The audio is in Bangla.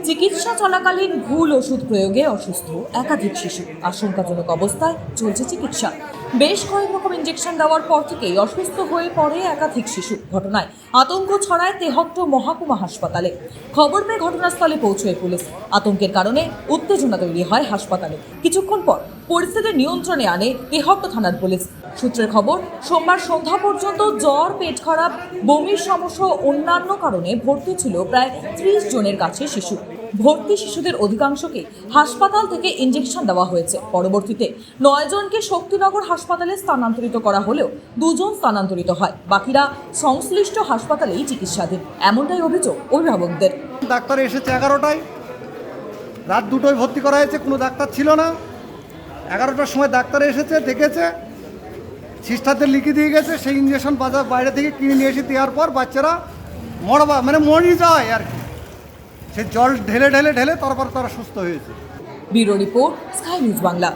চিকিৎসা চলাকালীন ভুল ওষুধ প্রয়োগে অসুস্থ একাধিক শিশু, আশঙ্কাজনক অবস্থায় চলছে চিকিৎসা। বেশ কয়েক রকম ইঞ্জেকশন দেওয়ার পর থেকেই অসুস্থ হয়ে পড়ে একাধিক শিশু। ঘটনায় আতঙ্ক ছড়ায় তেহট্ট মহকুমা হাসপাতালে। খবর পেয়ে ঘটনাস্থলে পৌঁছয় পুলিশ। আতঙ্কের কারণে উত্তেজনা তৈরি হয় হাসপাতালে। কিছুক্ষণ পর পরিস্থিতি নিয়ন্ত্রণে আনে তেহট্ট থানার পুলিশ। সূত্রের খবর, সোমবার সন্ধ্যা পর্যন্ত জ্বর, পেট খারাপ, বমির সমস্যা ও অন্যান্য কারণে ভর্তি ছিল প্রায় 30 জনের কাছে শিশু। ভর্তি শিশুদের অধিকাংশকে হাসপাতাল থেকে ইঞ্জেকশন দেওয়া হয়েছে। পরবর্তীতে 9 জনকে শক্তিনগর হাসপাতালে স্থানান্তরিত করা হলেও 2 জন স্থানান্তরিত হয়। বাকিরা সংশ্লিষ্ট হাসপাতালেই চিকিৎসাধীন, এমনটাই অভিযোগ অভিভাবকদের। ডাক্তার এসেছে 11টায়, রাত 2টোয় ভর্তি করা হয়েছে, কোনো ডাক্তার ছিল না। 11টার সময় ডাক্তার এসেছে, দেখেছে, সিস্টারদের লিখে দিয়ে গেছে। সেই ইঞ্জেকশন বাজার বাইরে থেকে কিনে নিয়ে এসে দেওয়ার পর বাচ্চারা মরে যায় আর কি। সে জল ঢেলে তারপর তারা সুস্থ হয়েছে। Bureau report, sky news Bangla.